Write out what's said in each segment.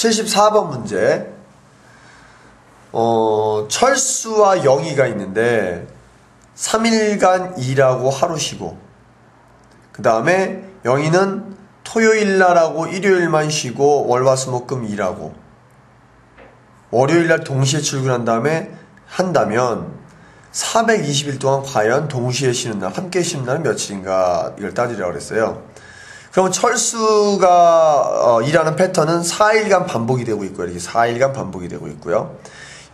74번 문제. 철수와 영희가 있는데 3일간 일하고 하루 쉬고, 그 다음에 영희는 토요일날 하고 일요일만 쉬고 월화수목금 일하고 월요일날 동시에 출근한 다음에 한다면 420일 동안 과연 동시에 쉬는 날, 함께 쉬는 날은 며칠인가, 이걸 따지라고 그랬어요. 그러면 철수가 일하는 패턴은 4일간 반복이 되고 있고요. 이렇게 4일간 반복이 되고 있고요.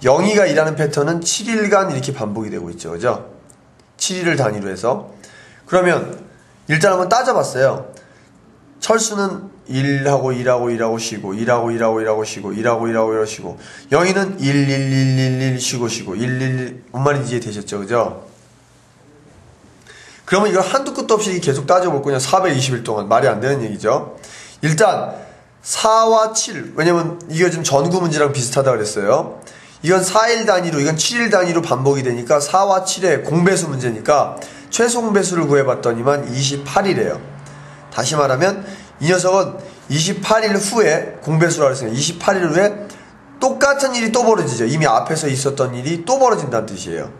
영희가 일하는 패턴은 7일간 이렇게 반복이 되고 있죠. 그죠? 7일을 단위로 해서. 그러면 일단 한번 따져봤어요. 철수는 일하고 쉬고, 일하고 쉬고, 영희는 1 쉬고 1 뭔 말인지 이해되셨죠? 그죠? 그러면 이걸 한두 끝도 없이 계속 따져볼 거냐? 420일 동안. 말이 안 되는 얘기죠. 일단 4와 7, 왜냐면 이게 좀 전구 문제랑 비슷하다 그랬어요. 이건 4일 단위로, 이건 7일 단위로 반복이 되니까 4와 7의 공배수 문제니까 최소 공배수를 구해봤더니만 28이래요. 다시 말하면 이 녀석은 28일 후에 공배수라고 했으니까 28일 후에 똑같은 일이 또 벌어지죠. 이미 앞에서 있었던 일이 또 벌어진다는 뜻이에요.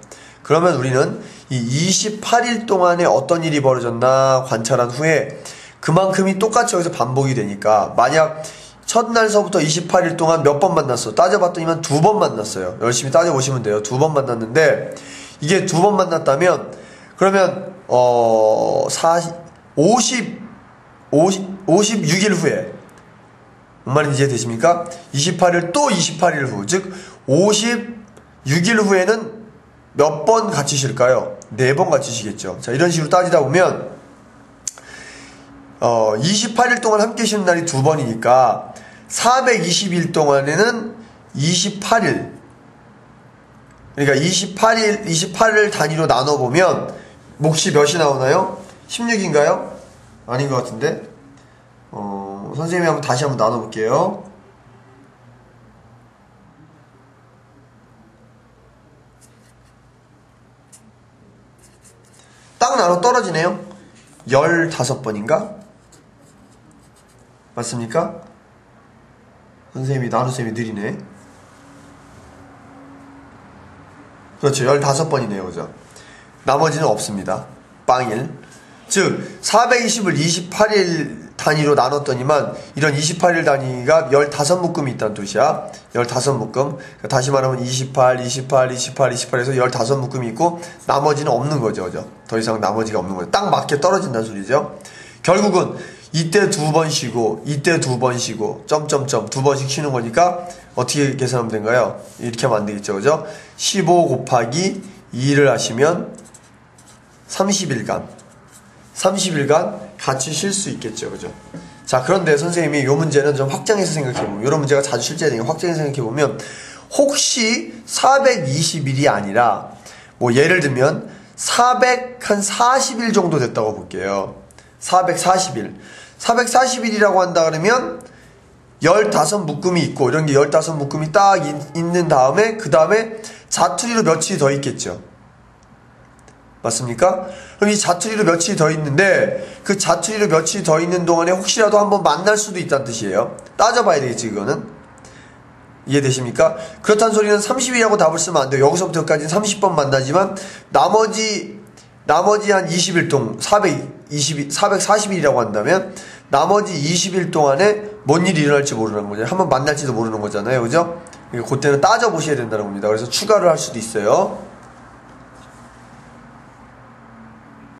그러면 우리는 이 28일 동안에 어떤 일이 벌어졌나 관찰한 후에 그만큼이 똑같이 여기서 반복이 되니까, 만약 첫날서부터 28일 동안 몇 번 만났어? 따져봤더니만 2번 만났어요. 열심히 따져보시면 돼요. 2번 만났는데, 이게 2번 만났다면, 그러면 56일 후에, 뭔 말인지 이해되십니까? 28일 또 28일 후, 즉 56일 후에는 몇 번 같이 쉴까요? 4번 같이 쉬겠죠. 자, 이런 식으로 따지다 보면 28일 동안 함께 쉬는 날이 2번이니까 420일 동안에는 28일, 그러니까 28을 단위로 나눠보면 몫이 몇이 나오나요? 16인가요? 아닌 것 같은데. 선생님이 다시 한번 나눠볼게요. 딱 나눠 떨어지네요. 15번인가? 맞습니까? 선생님이, 나누쌤이 느리네. 그렇죠. 15번이네요. 그죠? 나머지는 없습니다. 빵일. 즉 420을 28일 단위로 나눴더니만 이런 28일 단위가 15묶음이 있다는 뜻이야. 15묶음. 다시 말하면 28 해서 15묶음이 있고 나머지는 없는 거죠. 그죠? 더 이상 나머지가 없는 거죠. 딱 맞게 떨어진다는 소리죠. 결국은 이때 2번 쉬고 이때 2번 쉬고 점점점 2번씩 쉬는 거니까 어떻게 계산하면 된가요? 이렇게 하면 안 되겠죠. 그죠? 15 곱하기 2를 하시면 30일간 같이 쉴 수 있겠죠. 그죠? 자, 그런데 선생님이 이 문제는 좀 확장해서 생각해보면, 이런 문제가 자주 출제되니까 확장해서 생각해보면, 혹시 420일이 아니라, 뭐 예를 들면 440일 정도 됐다고 볼게요. 440일이라고 한다 그러면 15묶음이 있고, 이런 게 15묶음이 딱 있는 다음에, 그 다음에 자투리로 며칠이 더 있겠죠. 맞습니까? 그럼 이 자투리로 며칠이 더 있는데, 그 자투리로 며칠이 더 있는 동안에 혹시라도 한번 만날 수도 있다는 뜻이에요. 따져봐야 되겠지, 이거는. 이해되십니까? 그렇다는 소리는 30일이라고 답을 쓰면 안 돼요. 여기서부터까지는 30번 만나지만, 나머지 한 20일 동안, 440일이라고 한다면, 나머지 20일 동안에 뭔 일이 일어날지 모르는 거잖아요. 한번 만날지도 모르는 거잖아요. 그죠? 그때는 따져보셔야 된다는 겁니다. 그래서 추가를 할 수도 있어요.